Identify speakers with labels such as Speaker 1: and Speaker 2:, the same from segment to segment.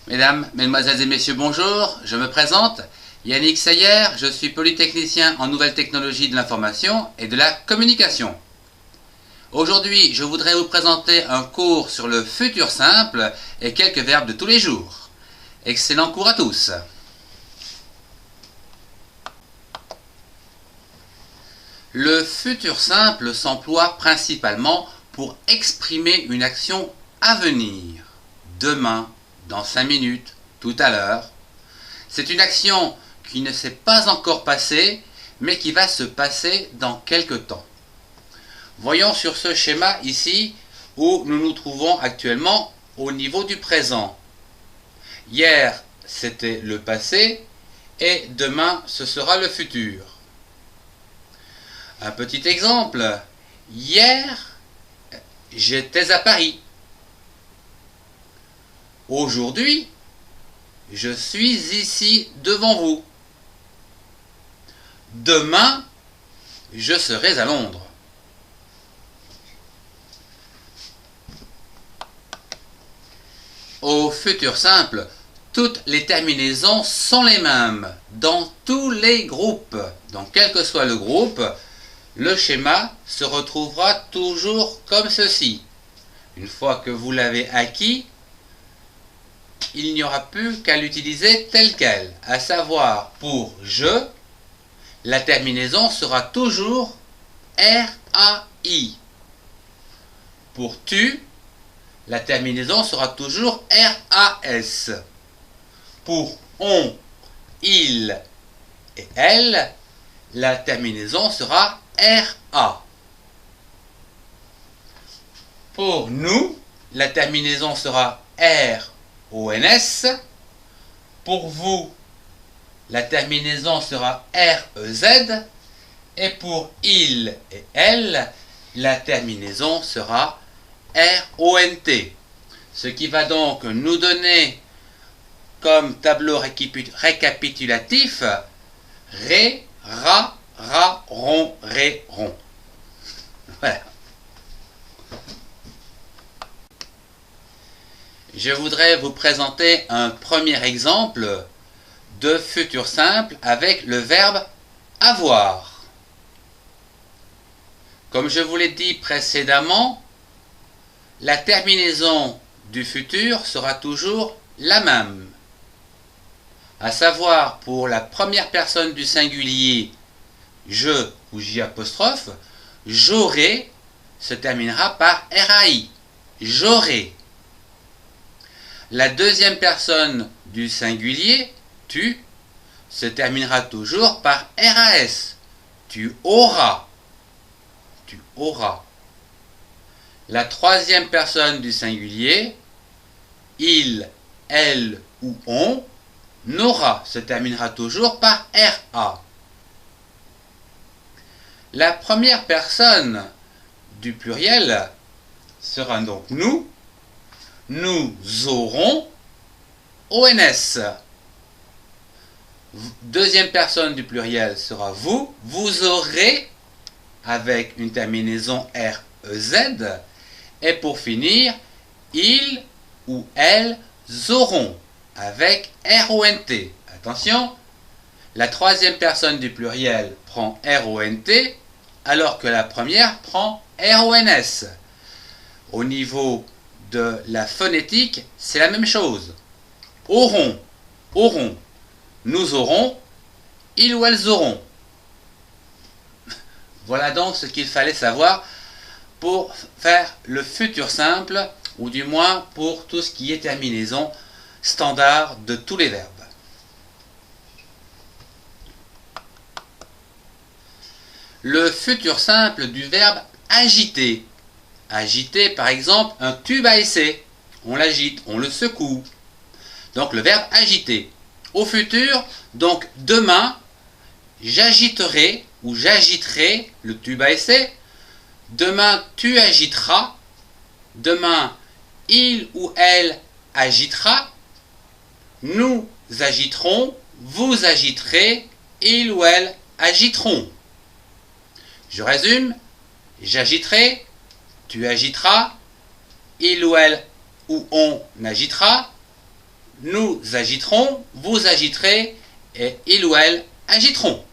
Speaker 1: Mesdames, Mesdemoiselles et Messieurs, bonjour, je me présente, Yannick Sayer, je suis polytechnicien en nouvelles technologies de l'information et de la communication. Aujourd'hui, je voudrais vous présenter un cours sur le futur simple et quelques verbes de tous les jours. Excellent cours à tous. Le futur simple s'emploie principalement pour exprimer une action à venir, demain, dans 5 minutes, tout à l'heure. C'est une action qui ne s'est pas encore passée, mais qui va se passer dans quelque temps. Voyons sur ce schéma ici où nous nous trouvons actuellement au niveau du présent. Hier, c'était le passé et demain, ce sera le futur. Un petit exemple. Hier, j'étais à Paris. Aujourd'hui, je suis ici devant vous. Demain, je serai à Londres. Au futur simple, toutes les terminaisons sont les mêmes dans tous les groupes. Donc, quel que soit le groupe, le schéma se retrouvera toujours comme ceci. Une fois que vous l'avez acquis, il n'y aura plus qu'à l'utiliser tel quel, à savoir pour je, la terminaison sera toujours RAI. Pour tu, la terminaison sera toujours RAS. Pour on, il et elle, la terminaison sera RA. Pour nous, la terminaison sera RONS. Pour vous, la terminaison sera REZ. Et pour il et elle, la terminaison sera RONT. Ce qui va donc nous donner comme tableau récapitulatif Ré, Ra, Ra, Ron, Ré, Ron. Voilà. Je voudrais vous présenter un premier exemple de futur simple avec le verbe avoir. Comme je vous l'ai dit précédemment, la terminaison du futur sera toujours la même. À savoir, pour la première personne du singulier, je ou j apostrophe, j'aurai se terminera par RAI. J'aurai. La deuxième personne du singulier, tu, se terminera toujours par RAS. Tu auras. Tu auras. La troisième personne du singulier, il, elle ou on, n'aura, se terminera toujours par RA. La première personne du pluriel sera donc nous. Nous aurons ONS. Deuxième personne du pluriel sera vous. Vous aurez avec une terminaison REZ. Et pour finir, ils ou elles auront avec RONT. Attention, la troisième personne du pluriel prend RONT alors que la première prend RONS. Au niveau de la phonétique, c'est la même chose. Auront, auront, nous aurons, ils ou elles auront. Voilà donc ce qu'il fallait savoir pour faire le futur simple, ou du moins pour tout ce qui est terminaison standard de tous les verbes. Le futur simple du verbe agiter. Agiter, par exemple, un tube à essai. On l'agite, on le secoue. Donc le verbe agiter. Au futur, donc demain, j'agiterai ou j'agiterai le tube à essai. Demain, tu agiteras. Demain, il ou elle agitera. Nous agiterons, vous agiterez, il ou elle agiteront. Je résume, j'agiterai, tu agiteras, il ou elle ou on agitera, nous agiterons, vous agiterez et il ou elle agiteront.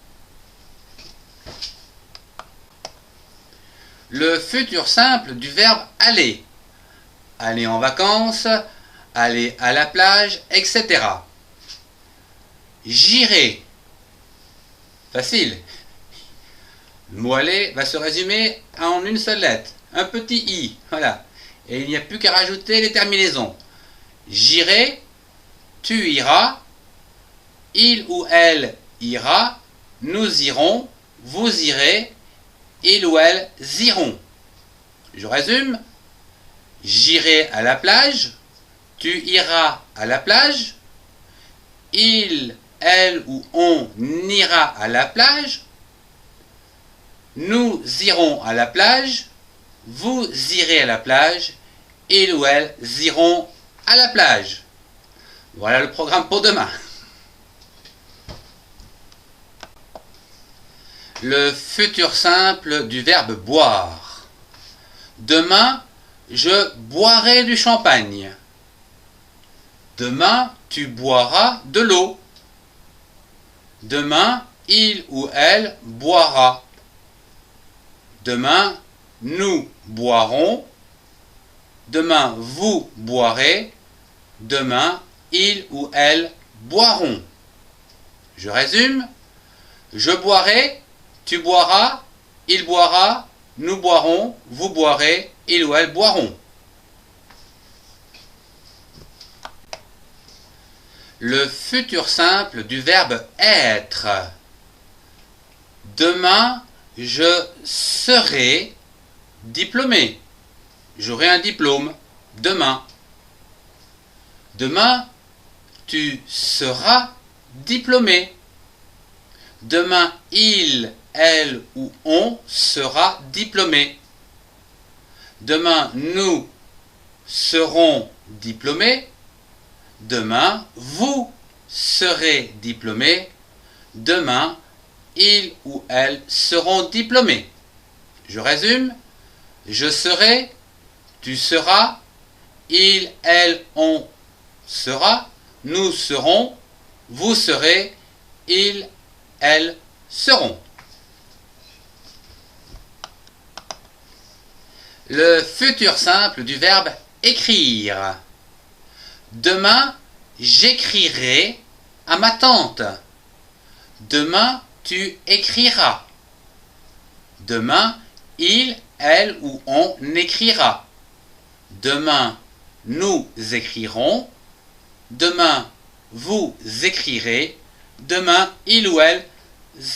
Speaker 1: Le futur simple du verbe aller. Aller en vacances, aller à la plage, etc. J'irai. Facile. Le mot aller va se résumer en une seule lettre. Un petit i. Voilà. Et il n'y a plus qu'à rajouter les terminaisons. J'irai, tu iras, il ou elle ira, nous irons, vous irez, il ou elles iront. Je résume. J'irai à la plage, tu iras à la plage, il, elle ou on ira à la plage, nous irons à la plage, vous irez à la plage, il ou elles iront à la plage. Voilà le programme pour demain. Le futur simple du verbe boire. Demain, je boirai du champagne. Demain, tu boiras de l'eau. Demain, il ou elle boira. Demain, nous boirons. Demain, vous boirez. Demain, il ou elle boiront. Je résume. Je boirai, tu boiras, il boira, nous boirons, vous boirez, il ou elle boiront. Le futur simple du verbe être. Demain, je serai diplômé. J'aurai un diplôme. Demain. Demain, tu seras diplômé. Demain, il, elle ou on sera diplômé. Demain, nous serons diplômés. Demain, vous serez diplômés. Demain, il ou elle seront diplômés. Je résume. Je serai, tu seras, il, elle, on sera, nous serons, vous serez, il, elles seront. Le futur simple du verbe écrire. Demain, j'écrirai à ma tante. Demain, tu écriras. Demain, il, elle ou on écrira. Demain, nous écrirons. Demain, vous écrirez. Demain, il ou elle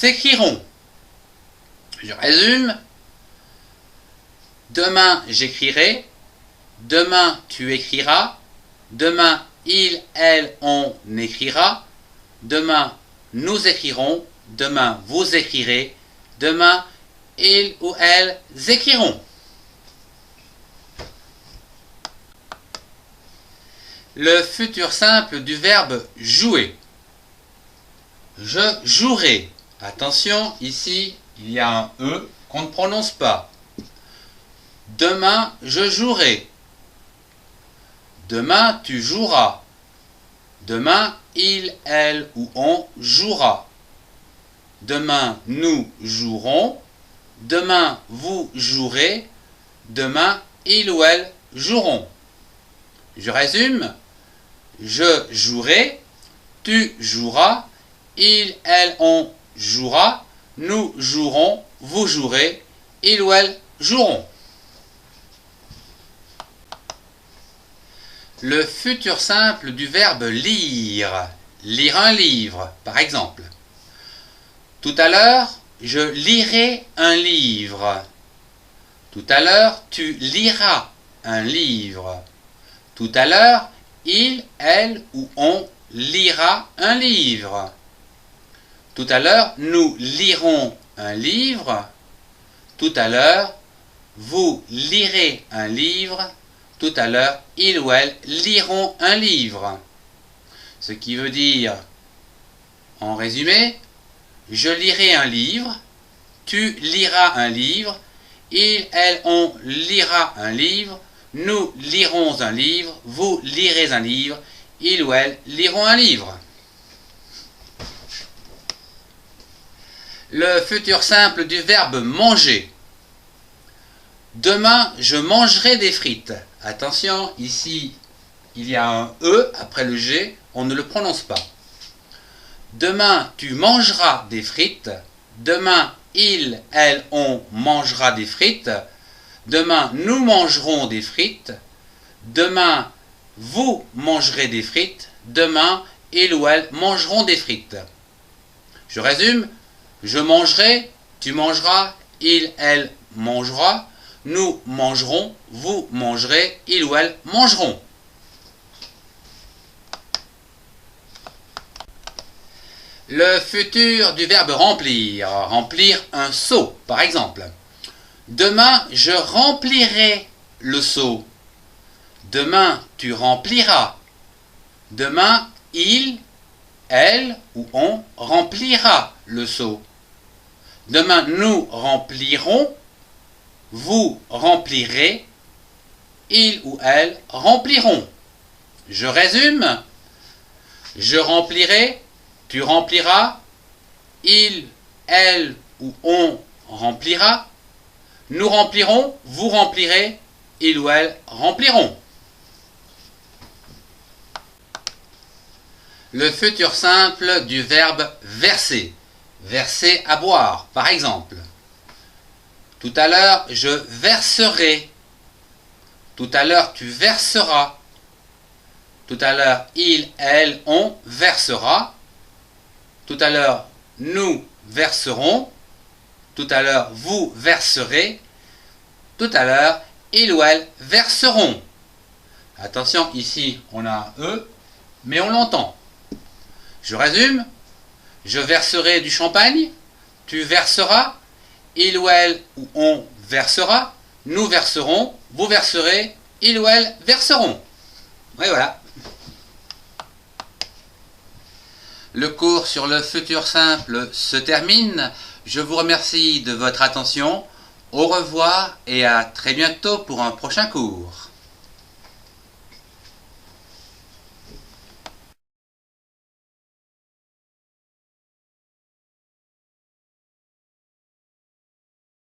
Speaker 1: écriront. Je résume. Demain, j'écrirai. Demain, tu écriras. Demain, il, elle, on écrira. Demain, nous écrirons. Demain, vous écrirez. Demain, il ou elles écriront. Le futur simple du verbe jouer. Je jouerai. Attention, ici, il y a un E qu'on ne prononce pas. Demain, je jouerai. Demain, tu joueras. Demain, il, elle ou on jouera. Demain, nous jouerons. Demain, vous jouerez. Demain, il ou elle joueront. Je résume. Je jouerai. Tu joueras. Il, elle, on jouera. Nous jouerons. Vous jouerez. Il ou elle joueront. Le futur simple du verbe lire. Lire un livre, par exemple. Tout à l'heure, je lirai un livre. Tout à l'heure, tu liras un livre. Tout à l'heure, il, elle ou on lira un livre. Tout à l'heure, nous lirons un livre. Tout à l'heure, vous lirez un livre. Tout à l'heure, il ou elle liront un livre. Ce qui veut dire, en résumé, je lirai un livre, tu liras un livre, il, elle, on lira un livre, nous lirons un livre, vous lirez un livre, il ou elle liront un livre. Le futur simple du verbe manger. Demain, je mangerai des frites. Attention, ici, il y a un E après le G, on ne le prononce pas. Demain, tu mangeras des frites. Demain, il, elle, on mangera des frites. Demain, nous mangerons des frites. Demain, vous mangerez des frites. Demain, il ou elle mangeront des frites. Je résume. Je mangerai, tu mangeras, il, elle mangera, nous mangerons, vous mangerez, il ou elle mangeront. Le futur du verbe remplir. Remplir un seau, par exemple. Demain, je remplirai le seau. Demain, tu rempliras. Demain, il, elle ou on remplira le seau. Demain, nous remplirons. Vous remplirez. Il ou elle rempliront. Je résume. Je remplirai. Tu rempliras. Il, elle ou on remplira. Nous remplirons. Vous remplirez. Il ou elle rempliront. Le futur simple du verbe verser. Verser à boire, par exemple. Tout à l'heure, je verserai. Tout à l'heure, tu verseras. Tout à l'heure, il, elle, on versera. Tout à l'heure, nous verserons. Tout à l'heure, vous verserez. Tout à l'heure, il ou elle verseront. Attention, ici, on a un E, mais on l'entend. Je résume. Je verserai du champagne. Tu verseras. Il ou elle ou on versera. Nous verserons. Vous verserez. Il ou elle verseront. Et voilà. Le cours sur le futur simple se termine. Je vous remercie de votre attention. Au revoir et à très bientôt pour un prochain cours.